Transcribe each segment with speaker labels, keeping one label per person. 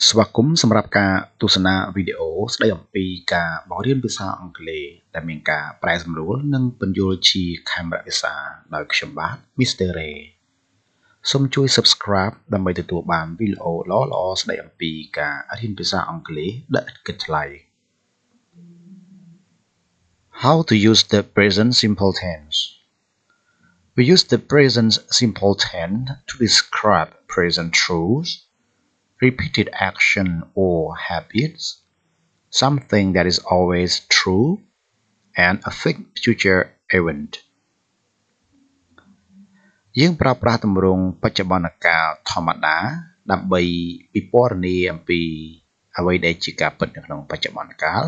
Speaker 1: ស្វាគមន៍សម្រាប់ការទស្សនាវីដេអូស្ដីអំពីការបង្រៀនភាសាអង់គ្លេសដែលមានការប្រែសម្រួលនិងពន្យល់ជាខេមរៈភាសាដោយខ្ញុំបាទ Mr. Ray សូមជួយ Subscribe ដើម្បីទទួលបានវីដេអូល្អៗស្ដីអំពីការរៀនភាសាអង់គ្លេសដែលឥតគិតថ្លៃ How to use the present simple tense. We use the present simple tense to describe present truths, repeated action or habits, something that is always true, and a fixed future event. យើងប្រើប្រាស់ទម្រង់បច្ចុប្បន្នកាលធម្មតាដើម្បីពិពណ៌នាអំពីអ្វីដែលជាការពិតនៅក្នុងបច្ចុប្បន្នកាល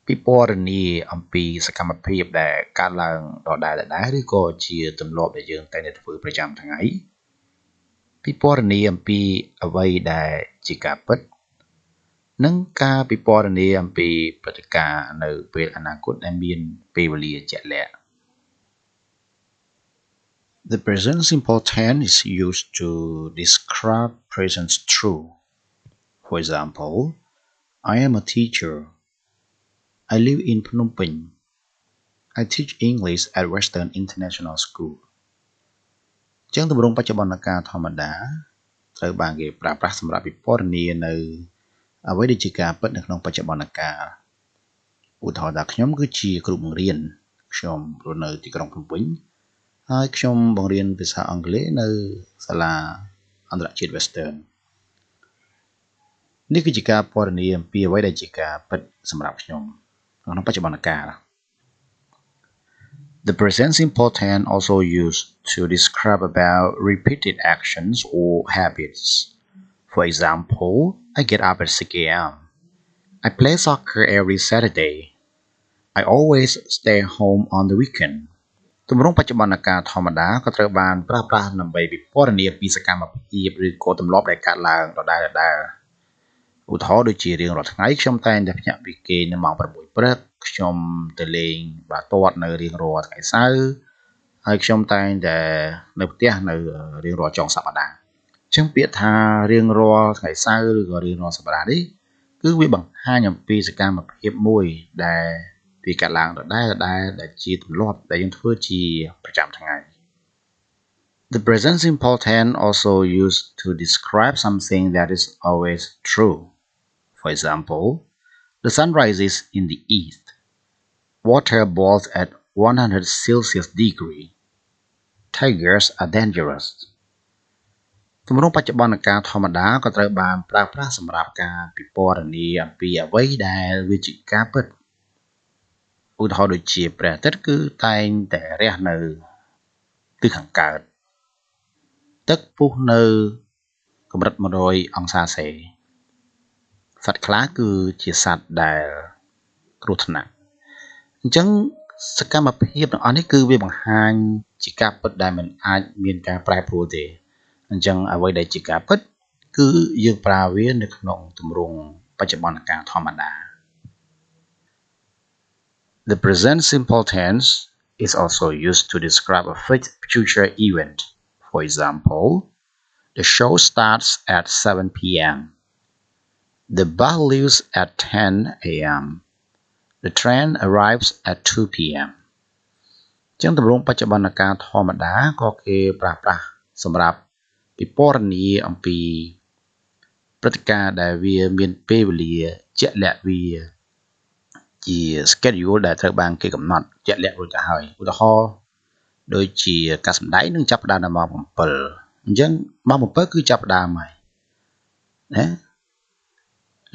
Speaker 1: ពិពណ៌នាអំពីសកម្មភាពដែលកើតឡើងដដែលឬក៏ជាទម្លាប់ដែលយើងតែងតែធ្វើប្រចាំថ្ងៃពិពណ៌នាអំពីអ្វីដែលជាការពិតនិងការពិពណ៌នាអំពីព្រឹត្តិការណ៍នៅពេលអនាគតដែលមានពេលវេលាជាក់លាក់ The present simple tense is used to describe present truth. For example, I am a teacher. I live in Phnom Penh. I teach English at Western International School. ចឹងទម្រង់បច្ចុប្បន្នកាលធម្មតាត្រូវបានគេប្រើប្រាស់សម្រាប់ពិពណ៌នានៅអ្វីដែលជាការពិតនៅក្នុងបច្ចុប្បន្នកាលឧទាហរណ៍ថាខ្ញុំគឺជាគ្រូបង្រៀនខ្ញុំរស់នៅទីក្រុងភ្នំពេញហើយខ្ញុំបង្រៀនភាសាអង់គ្លេសនៅសាលាអន្តរជាតិ Western នេះគឺជាការពណ៌នាអំពីអ្វីដែលជាការពិតសម្រាប់ខ្ញុំក្នុងបច្ចុប្បន្នកាល The present simple tense also used to describe about repeated actions or habits. For example, I get up at 6 a.m. I play soccer every Saturday. I always stay home on the weekend. ទម្រង់បច្ចុប្បន្នកាលធម្មតាក៏ត្រូវបានប្រើប្រាស់ដើម្បីពិពណ៌នាពីសកម្មភាពឬក៏ទម្លាប់ដែលកើតឡើងដដែលឧទាហរណ៍ដូចជារៀងរាល់ថ្ងៃខ្ញុំតែងតែភ្ញាក់ពីគេងនៅម៉ោង 6 ព្រឹកខ្ញុំទៅលេងបាល់ទាត់នៅរៀងរាល់ថ្ងៃសៅរ៍ហើយខ្ញុំតែងតែនៅផ្ទះនៅរៀងរាល់ចុងសប្តាហ៍អញ្ចឹងពាក្យថារៀងរាល់ថ្ងៃសៅរ៍ឬក៏រៀងរាល់សប្តាហ៍នេះគឺវាបង្ហាញអំពីសកម្មភាពមួយដែលវាកើតឡើងដដែលដែលជាទម្លាប់ដែលយើងធ្វើជាប្រចាំថ្ងៃ The present simple tense also used to describe something that is always true. For example, the sun rises in the east. Water boils at 100 Celsius degree. Tigers are dangerous. ទម្រង់បច្ចុប្បន្នកាលធម្មតាក៏ត្រូវបានប្រើប្រាស់សម្រាប់ការពិពណ៌នាអំពីអ្វីដែលវាជាការពិតឧទាហរណ៍ដូចជាព្រះអាទិត្យគឺតែងតែរះនៅទិសខាងកើតទឹកពុះនៅកម្រិត 100 អង្សាសេសត្វខ្លះគឺជាសត្វដែលគ្រោះថ្នាក់អញ្ចឹងសកម្មភាពទាំងអស់នេះគឺវាបង្ហាញជាការពិតដែលមិនអាចមានការប្រែប្រួលទេអញ្ចឹងអ្វីដែលជាការពិតគឺយើងប្រើវានៅក្នុងទម្រង់បច្ចុប្បន្នកាលធម្មតា The present simple tense is also used to describe a fixed future event. For example, the show starts at 7 p.m. The bus leaves at 10 a.m. The train arrives at 2 p.m. ចឹងទម្រង់បច្ចុប្បន្នកាលធម្មតាក៏គេប្រើប្រាស់សម្រាប់ពិពណ៌នាអំពីព្រឹត្តិការណ៍ដែលវាមានពេលវេលាជាក់លាក់វាជា schedule ដែលត្រូវបានគេកំណត់ជាក់លាក់រួចទៅហើយឧទាហរណ៍ដូចជាការសម្ដែងនឹងចាប់ផ្ដើមនៅម៉ោង 7 អញ្ចឹងម៉ោង 7 គឺចាប់ផ្ដើមហើយណា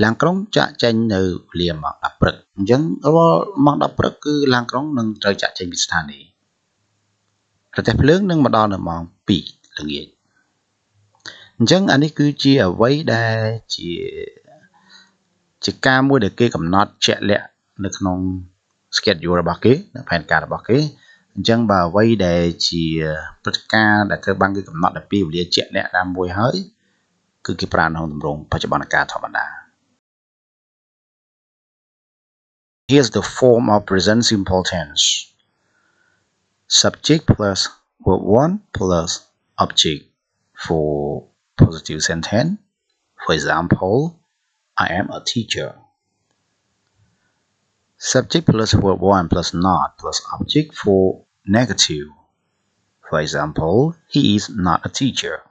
Speaker 1: ឡានក្រុងចាក់ចេញនៅវេលាម៉ោង 10 ព្រឹកអញ្ចឹងរាល់ម៉ោង 10 ព្រឹកគឺឡានក្រុងនឹងត្រូវចាក់ចេញពីស្ថានីយ៍រទេះភ្លើងនឹងមកដល់នៅម៉ោង 2 ល្ងាចអញ្ចឹងអានេះគឺជាអ្វីដែលជាការមួយដែលគេកំណត់ជាក់លាក់នៅក្នុង schedule របស់គេនៅផែនការរបស់គេអញ្ចឹងបើអ្វីដែលជាព្រឹត្តិការណ៍ដែលត្រូវបានគេកំណត់នៅពេលវេលាជាក់លាក់តាមមួយហើយគឺគេប្រើក្នុងទម្រង់បច្ចុប្បន្នកាលធម្មតា Here's the form of present simple tense. Subject plus verb 1 plus object for positive sentence. For example, I am a teacher. Subject plus verb 1 plus not plus object for negative. For example, he is not a teacher.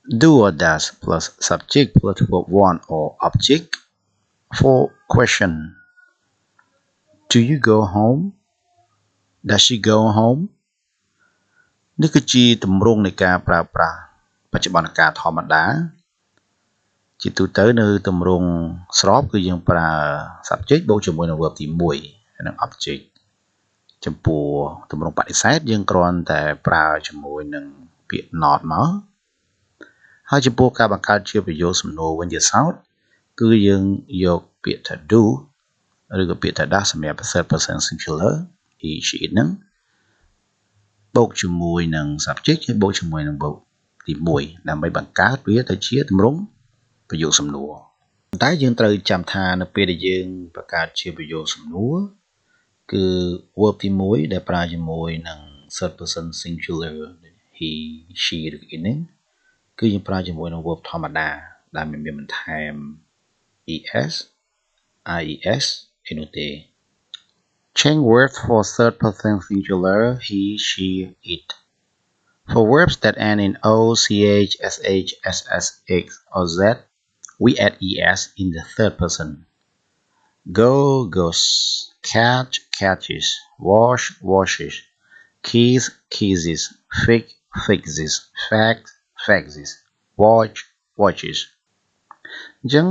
Speaker 1: Do or does plus subject plus verb 1 or object for question. Do you go home? Does she go home? នេះគឺជាទម្រង់នៃការប្រើប្រាស់បច្ចុប្បន្នកាលធម្មតាជាទូទៅនៅទម្រង់ស្របគឺយើងប្រើ subject បូកជាមួយនឹង verb ទី1និង object ចំពោះទម្រង់បដិសេធយើងគ្រាន់តែប្រើជាមួយនឹងពាក្យ not មកហើយចំពោះការបង្កើតជាប្រយោគសំណួរវិញជាសោតគឺយើងយកពាក្យថា do ឬក៏ពាក្យថា does សម្រាប់ third person singular he she it ហ្នឹងបូកជាមួយនឹង subject ហើយបូកជាមួយនឹង verb ទី1ដើម្បីបង្កើតវាទៅជាទម្រង់ប្រយោគសំណួរតែយើងត្រូវចាំថានៅពេលដែលយើងបង្កើតជាប្រយោគសំណួរគឺ verb ទី1ដែលប្រើជាមួយនឹង third person singular he she ឬ it ហ្នឹងគឺយើងប្រើជាមួយនឹង verb ធម្មតាដែលមិនមានបន្ថែម es ies ឯនោះទេ Change verbs for third person singular he she it For verbs that end in o ch sh ss x or z we add es in the third person Go goes catch catches wash washes kiss kisses fix fixes fax faxes watch watches អញ្ចឹង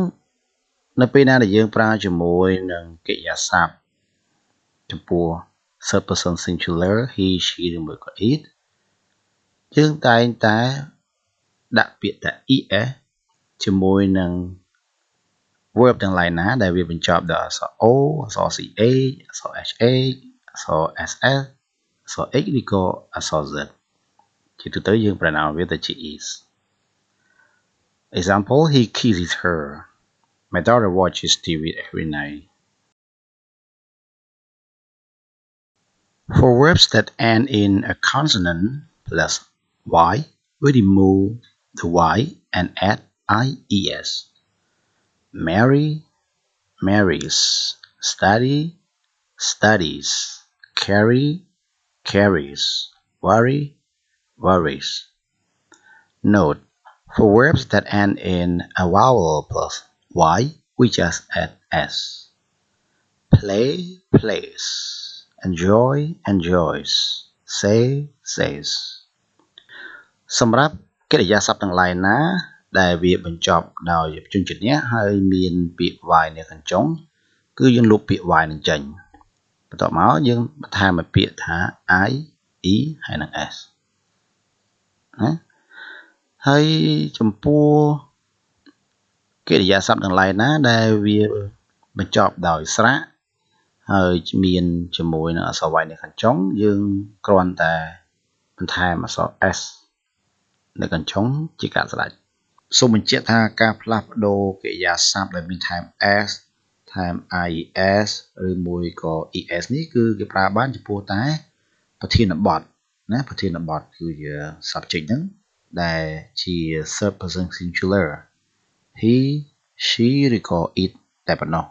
Speaker 1: នៅពេលណាដែលយើងប្រើជាមួយនឹងកិរិយាសព្ទចំពោះ third person singular he she ឬមួយក៏ it យើងតែងតែដាក់ពាក្យថា es ជាមួយនឹង verb ទាំងឡាយណាដែលវាបញ្ចប់ដោយអក្សរ o អក្សរ ch អក្សរ sh អក្សរ ss អក្សរ x ឬក៏អក្សរ z ជាទូទៅយើងប្រណម្យវាទៅជា is Example he kisses her My daughter watches TV every night For verbs that end in a consonant plus y we remove the y and add ies Marry marries Study studies Carry carries Worry worries Note For verbs that end in a vowel plus y we just add s Play plays Enjoy enjoys Say says សម្រាប់កិរិយាសព្ទទាំងឡាយណាដែលវាបញ្ចប់ដោយព្យញ្ជនៈហើយមានពាក្យ y នៅខាងចុងគឺយើងលុបពាក្យ y នឹងចេញបន្ទាប់មកយើងបន្ថែមឲ្យពាក្យថា i e ហើយនឹង s ណាហើយចំពោះកិរិយាសព្ទទាំងឡាយណាដែលវាបញ្ចប់ដោយស្រៈហើយមានជាមួយនឹងអក្សរ y នៅខាងចុងយើងគ្រាន់តែបន្ថែមអក្សរ s នៅខាងចុងជាការស្រេចសូមបញ្ជាក់ថាការផ្លាស់ប្ដូរកិរិយាសព្ទដែលមានថែម s ថែម ies ឬមួយក៏ es នេះគឺគេប្រើបានចំពោះតែប្រធានបទណាប្រធានបទគឺជា subject ហ្នឹងដែលជា third person singular he she ឬក៏ it តែប៉ុណ្ណោះ